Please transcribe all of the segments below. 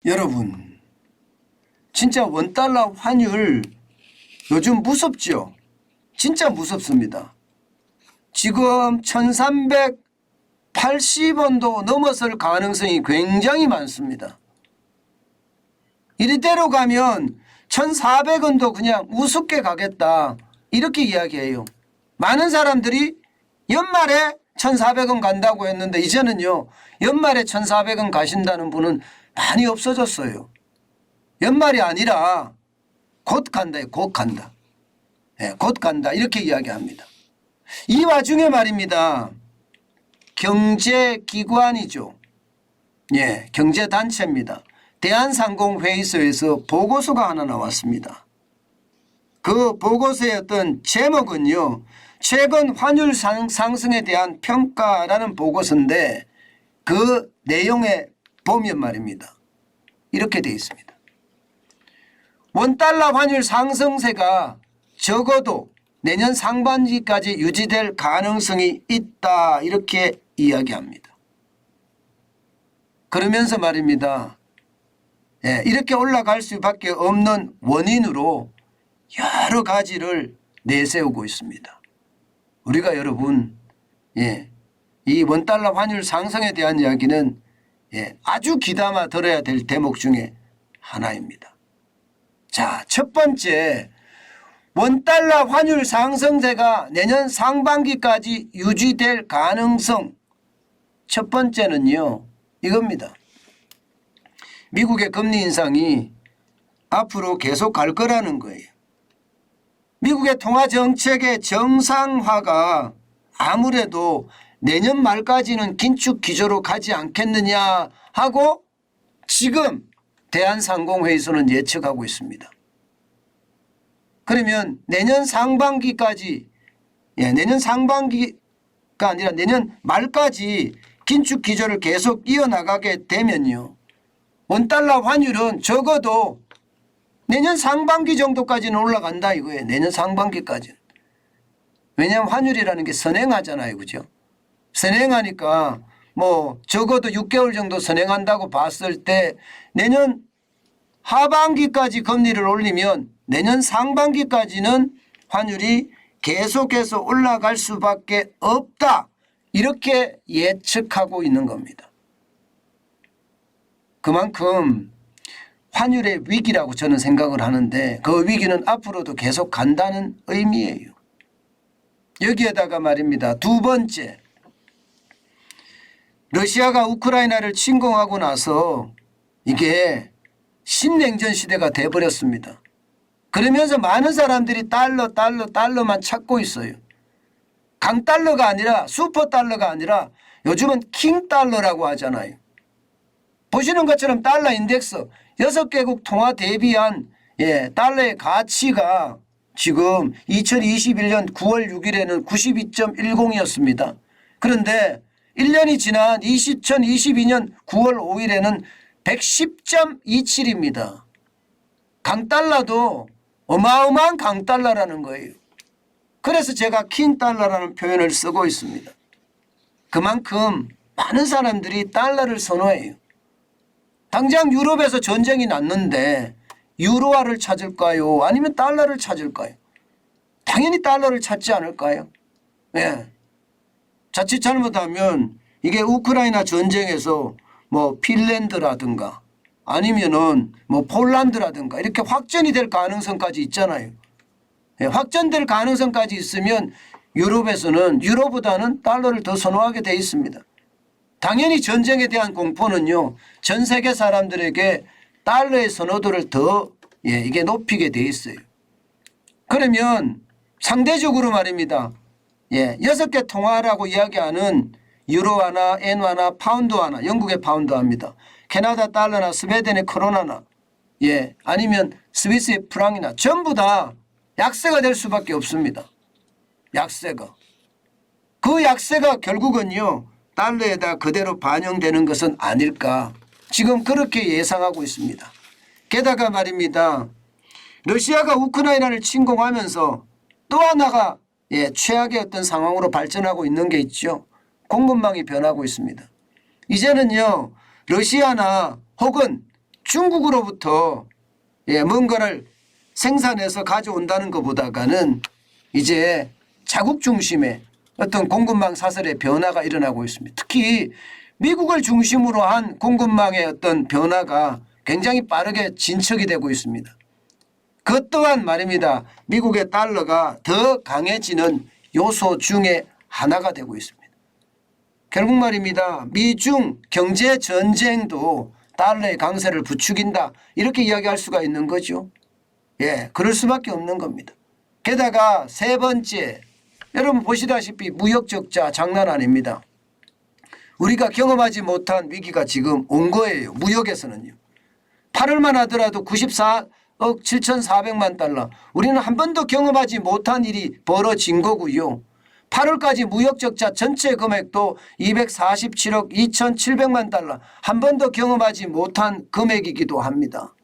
여러분, 진짜 원달러 환율 요즘 무섭죠? 진짜 무섭습니다. 지금 1380원도 넘어설 가능성이 굉장히 많습니다. 이대로 가면 1400원도 그냥 우습게 가겠다 이렇게 이야기해요. 많은 사람들이 연말에 1400원 간다고 했는데 이제는요 연말에 1400원 가신다는 분은 많이 없어졌어요. 연말이 아니라 곧 간다. 곧 간다. 네, 곧 간다 이렇게 이야기합니다. 이 와중에 말입니다. 경제기관이죠. 예, 경제단체입니다. 대한상공회의소에서 보고서가 하나 나왔습니다. 그 보고서의 어떤 제목은요. 최근 환율 상승에 대한 평가라는 보고서인데 그 내용에 보면 말입니다. 이렇게 되어 있습니다. 원달러 환율 상승세가 적어도 내년 상반기까지 유지될 가능성이 있다 이렇게 이야기합니다. 그러면서 말입니다. 예, 이렇게 올라갈 수밖에 없는 원인으로 여러 가지를 내세우고 있습니다. 우리가 여러분 이 원달러 환율 상승에 대한 이야기는 아주 귀담아 들어야 될 대목 중에 하나입니다. 자, 첫 번째 원달러 환율 상승세가 내년 상반기까지 유지될 가능성 첫 번째는요 이겁니다. 미국의 금리 인상이 앞으로 계속 갈 거라는 거예요. 미국의 통화정책의 정상화가 아무래도 내년 말까지는 긴축 기조로 가지 않겠느냐 하고 지금 대한상공회의소는 예측하고 있습니다. 그러면 내년 상반기까지 내년 상반기가 아니라 내년 말까지 긴축 기조를 계속 이어나가게 되면요. 원달러 환율은 적어도 내년 상반기 정도까지는 올라간다 이거예요. 내년 상반기까지는. 왜냐하면 환율이라는 게 선행하잖아요. 그죠? 선행하니까 뭐 적어도 6개월 정도 선행한다고 봤을 때 내년 하반기까지 금리를 올리면 내년 상반기까지는 환율이 계속해서 올라갈 수밖에 없다. 이렇게 예측하고 있는 겁니다. 그만큼 환율의 위기라고 저는 생각을 하는데 그 위기는 앞으로도 계속 간다는 의미예요. 여기에다가 말입니다. 두 번째, 러시아가 우크라이나를 침공하고 나서 이게 신냉전 시대가 돼버렸습니다. 그러면서 많은 사람들이 달러만 찾고 있어요. 강달러가 아니라 슈퍼달러가 아니라 요즘은 킹달러라고 하잖아요. 보시는 것처럼 달러 인덱스 6개국 통화 대비한 달러의 가치가 지금 2021년 9월 6일에는 92.10이었습니다. 그런데 1년이 지난 2022년 9월 5일에는 110.27입니다. 강달러도 어마어마한 강달러라는 거예요. 그래서 제가 킹달러라는 표현을 쓰고 있습니다. 그만큼 많은 사람들이 달러를 선호해요. 당장 유럽에서 전쟁이 났는데 유로화를 찾을까요? 아니면 달러를 찾을까요? 당연히 달러를 찾지 않을까요? 예. 자칫 잘못하면 이게 우크라이나 전쟁에서 뭐 핀란드라든가 아니면은 뭐 폴란드라든가 이렇게 확전이 될 가능성까지 있잖아요. 예, 확전될 가능성까지 있으면 유럽에서는 유로보다는 달러를 더 선호하게 돼 있습니다. 당연히 전쟁에 대한 공포는요. 전 세계 사람들에게 달러의 선호도를 더 이게 높이게 돼 있어요. 그러면 상대적으로 말입니다. 6개 통화라고 이야기하는 유로화나 엔화나 파운드화나 영국의 파운드화입니다. 캐나다 달러나 스웨덴의 크로나나 아니면 스위스의 프랑이나 전부 다 약세가 될 수밖에 없습니다. 약세가. 그 약세가 결국은요. 달러에다 그대로 반영되는 것은 아닐까. 지금 그렇게 예상하고 있습니다. 게다가 말입니다. 러시아가 우크라이나를 침공하면서 또 하나가 최악의 어떤 상황으로 발전하고 있는 게 있죠. 공급망이 변하고 있습니다. 이제는요. 러시아나 혹은 중국으로부터 뭔가를 생산해서 가져온다는 것보다는 이제 자국 중심의 어떤 공급망 사슬의 변화가 일어나고 있습니다. 특히 미국을 중심으로 한 공급망의 어떤 변화가 굉장히 빠르게 진척이 되고 있습니다. 그것 또한 말입니다. 미국의 달러가 더 강해지는 요소 중에 하나가 되고 있습니다. 결국 말입니다. 미중 경제 전쟁도 달러의 강세를 부추긴다. 이렇게 이야기할 수가 있는 거죠. 그럴 수밖에 없는 겁니다. 게다가 세 번째, 여러분 보시다시피 무역 적자 장난 아닙니다. 우리가 경험하지 못한 위기가 지금 온 거예요. 무역에서는요. 8월만 하더라도 94억 7,400만 달러. 우리는 한 번도 경험하지 못한 일이 벌어진 거고요. 8월까지 무역 적자 전체 금액도 247억 2,700만 달러. 한 번도 경험하지 못한 금액이기도 합니다.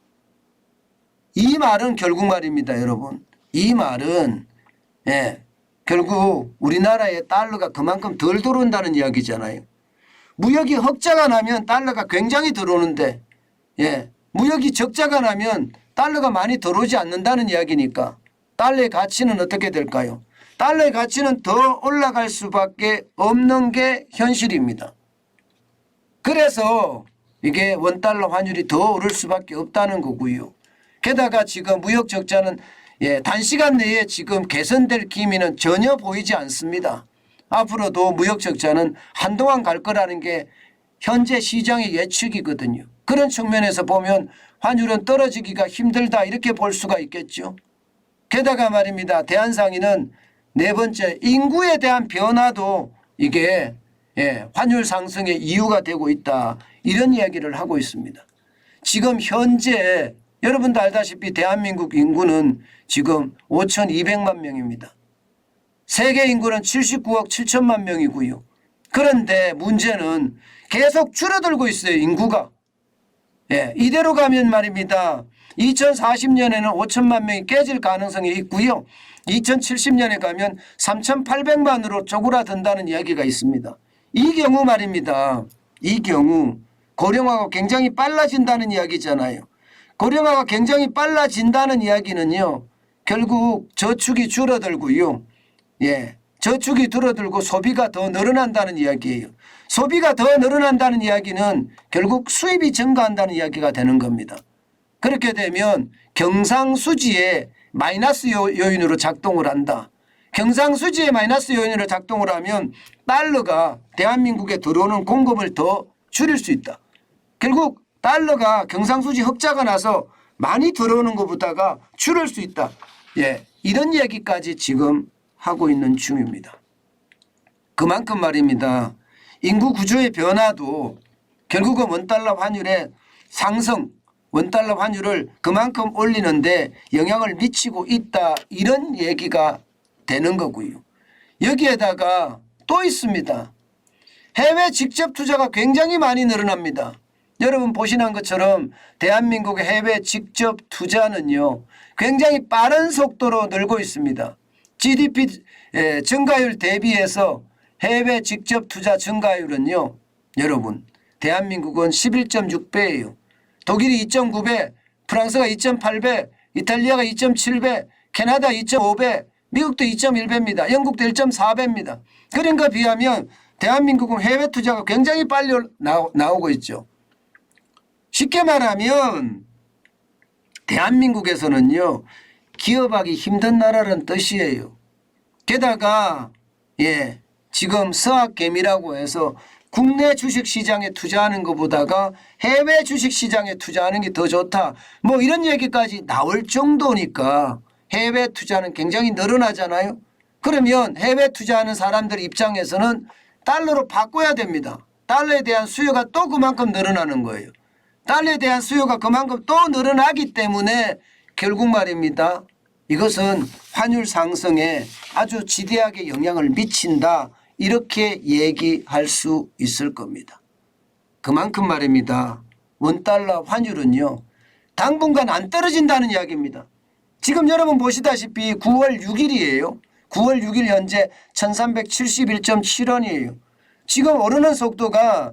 이 말은 결국 말입니다, 여러분. 이 말은 결국 우리나라의 달러가 그만큼 덜 들어온다는 이야기잖아요. 무역이 흑자가 나면 달러가 굉장히 들어오는데 무역이 적자가 나면 달러가 많이 들어오지 않는다는 이야기니까 달러의 가치는 어떻게 될까요? 달러의 가치는 더 올라갈 수밖에 없는 게 현실입니다. 그래서 이게 원달러 환율이 더 오를 수밖에 없다는 거고요. 게다가 지금 무역 적자는 단시간 내에 지금 개선될 기미는 전혀 보이지 않습니다. 앞으로도 무역 적자는 한동안 갈 거라는 게 현재 시장의 예측이거든요. 그런 측면에서 보면 환율은 떨어지기가 힘들다 이렇게 볼 수가 있겠죠. 게다가 말입니다. 대한상인은 네 번째 인구에 대한 변화도 이게 환율 상승의 이유가 되고 있다. 이런 이야기를 하고 있습니다. 지금 현재 여러분도 알다시피 대한민국 인구는 지금 5,200만 명입니다. 세계 인구는 79억 7천만 명이고요. 그런데 문제는 계속 줄어들고 있어요. 인구가. 이대로 가면 말입니다. 2040년에는 5천만 명이 깨질 가능성이 있고요. 2070년에 가면 3,800만으로 쪼그라든다는 이야기가 있습니다. 이 경우 말입니다. 이 경우 고령화가 굉장히 빨라진다는 이야기잖아요. 고령화가 굉장히 빨라진다는 이야기는요. 결국 저축이 줄어들고요. 저축이 줄어들고 소비가 더 늘어난다는 이야기예요. 소비가 더 늘어난다는 이야기는 결국 수입이 증가한다는 이야기가 되는 겁니다. 그렇게 되면 경상수지의 마이너스 요인으로 작동을 한다. 경상수지의 마이너스 요인으로 작동을 하면 달러가 대한민국에 들어오는 공급을 더 줄일 수 있다. 결국 달러가 경상수지 흑자가 나서 많이 들어오는 것보다가 줄일 수 있다. 이런 얘기까지 지금 하고 있는 중입니다. 그만큼 말입니다. 인구 구조의 변화도 결국은 원달러 환율의 상승, 원달러 환율을 그만큼 올리는데 영향을 미치고 있다. 이런 얘기가 되는 거고요. 여기에다가 또 있습니다. 해외 직접 투자가 굉장히 많이 늘어납니다. 여러분 보시는 것처럼 대한민국의 해외 직접 투자는요. 굉장히 빠른 속도로 늘고 있습니다. GDP 증가율 대비해서 해외 직접 투자 증가율은요. 여러분 대한민국은 11.6배예요. 독일이 2.9배, 프랑스가 2.8배, 이탈리아가 2.7배, 캐나다 2.5배, 미국도 2.1배입니다. 영국도 1.4배입니다. 그런 거 비하면 대한민국은 해외 투자가 굉장히 빨리 나오고 있죠. 쉽게 말하면 대한민국에서는요. 기업하기 힘든 나라라는 뜻이에요. 게다가 지금 서학개미라고 해서 국내 주식시장에 투자하는 것보다가 해외 주식시장에 투자하는 게 더 좋다. 뭐 이런 얘기까지 나올 정도니까 해외 투자는 굉장히 늘어나잖아요. 그러면 해외 투자하는 사람들 입장에서는 달러로 바꿔야 됩니다. 달러에 대한 수요가 또 그만큼 늘어나는 거예요. 달러에 대한 수요가 그만큼 또 늘어나기 때문에 결국 말입니다. 이것은 환율 상승에 아주 지대하게 영향을 미친다. 이렇게 얘기할 수 있을 겁니다. 그만큼 말입니다. 원달러 환율은요. 당분간 안 떨어진다는 이야기입니다. 지금 여러분 보시다시피 9월 6일이에요. 9월 6일 현재 1371.7원이에요. 지금 오르는 속도가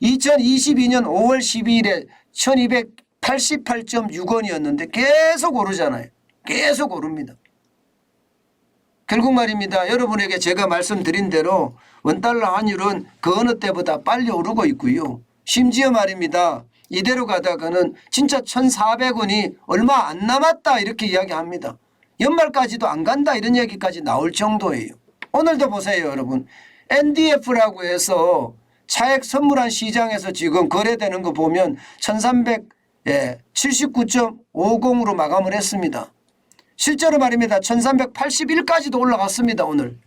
2022년 5월 12일에 1288.6원이었는데 계속 오르잖아요. 계속 오릅니다. 결국 말입니다. 여러분에게 제가 말씀드린 대로 원달러 환율은 그 어느 때보다 빨리 오르고 있고요. 심지어 말입니다. 이대로 가다가는 진짜 1,400원이 얼마 안 남았다 이렇게 이야기합니다. 연말까지도 안 간다 이런 얘기까지 나올 정도예요. 오늘도 보세요 여러분. NDF라고 해서 차액 선물한 시장에서 지금 거래되는 거 보면 1379.50으로 마감을 했습니다. 실제로 말입니다. 1381까지도 올라갔습니다. 오늘.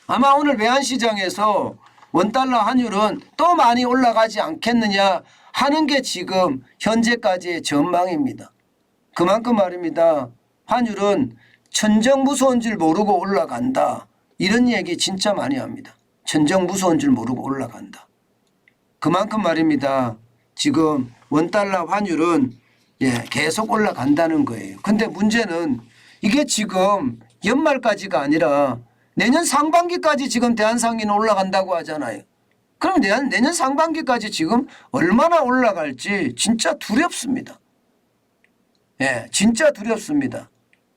아마 오늘 외환시장에서 원달러 환율은 또 많이 올라가지 않겠느냐 하는 게 지금 현재까지의 전망입니다. 그만큼 말입니다. 환율은 천정무서운 줄 모르고 올라간다. 이런 얘기 진짜 많이 합니다. 천정무서운 줄 모르고 올라간다. 그만큼 말입니다. 지금 원달러 환율은 계속 올라간다는 거예요. 근데 문제는 이게 지금 연말까지가 아니라 내년 상반기까지 지금 대한상인은 올라간다고 하잖아요. 그럼 내년 상반기까지 지금 얼마나 올라갈지 진짜 두렵습니다. 진짜 두렵습니다.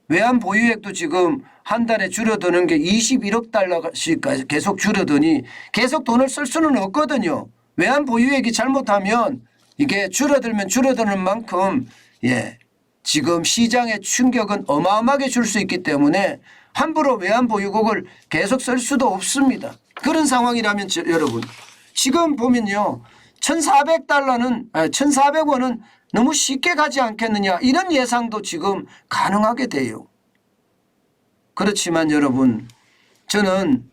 외환 보유액도 지금 한 달에 줄어드는 게 21억 달러씩 계속 줄어드니 계속 돈을 쓸 수는 없거든요. 외환 보유액이 잘못하면 이게 줄어들면 줄어드는 만큼 지금 시장의 충격은 어마어마하게 줄 수 있기 때문에 함부로 외환 보유국을 계속 쓸 수도 없습니다. 그런 상황이라면 여러분 지금 보면요. 1,400원은 너무 쉽게 가지 않겠느냐 이런 예상도 지금 가능하게 돼요. 그렇지만 여러분 저는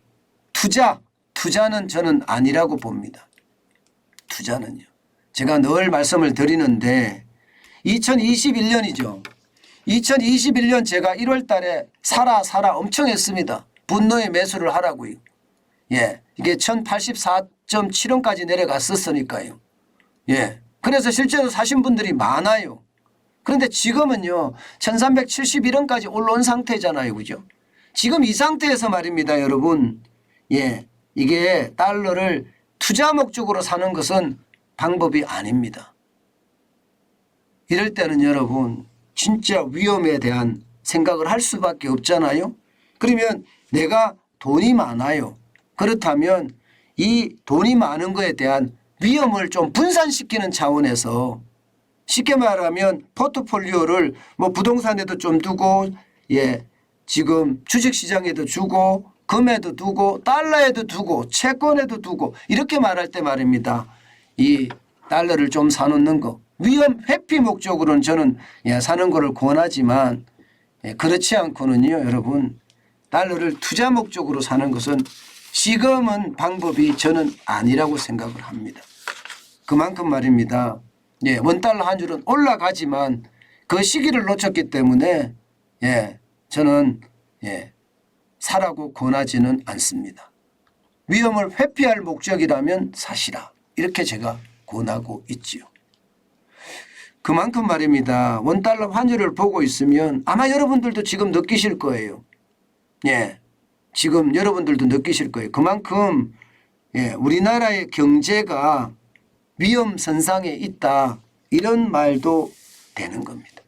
투자는 저는 아니라고 봅니다. 투자는요. 제가 늘 말씀을 드리는데 2021년이죠. 2021년 제가 1월 달에 사라 엄청 했습니다. 분노의 매수를 하라고요. 이게 1084.7원까지 내려갔었으니까요. 그래서 실제로 사신 분들이 많아요. 그런데 지금은요. 1371원까지 올라온 상태잖아요. 그죠? 지금 이 상태에서 말입니다. 여러분. 이게 달러를 투자 목적으로 사는 것은 방법이 아닙니다. 이럴 때는 여러분 진짜 위험에 대한 생각을 할 수밖에 없잖아요. 그러면 내가 돈이 많아요. 그렇다면 이 돈이 많은 거에 대한 위험을 좀 분산시키는 차원에서 쉽게 말하면 포트폴리오를 뭐 부동산에도 좀 두고 지금 주식시장에도 주고 금에도 두고 달러에도 두고 채권에도 두고 이렇게 말할 때 말입니다. 이 달러를 좀 사놓는 거 위험 회피 목적으로는 저는 사는 거를 권하지만 그렇지 않고는요. 여러분 달러를 투자 목적으로 사는 것은 지금은 방법이 저는 아니라고 생각을 합니다. 그만큼 말입니다. 원달러 환율은 올라가지만 그 시기를 놓쳤기 때문에 저는 사라고 권하지는 않습니다. 위험을 회피할 목적이라면 사시라. 이렇게 제가 권하고 있지요. 그만큼 말입니다. 원달러 환율을 보고 있으면 아마 여러분들도 지금 느끼실 거예요. 지금 여러분들도 느끼실 거예요. 그만큼 우리나라의 경제가 위험선상에 있다. 이런 말도 되는 겁니다.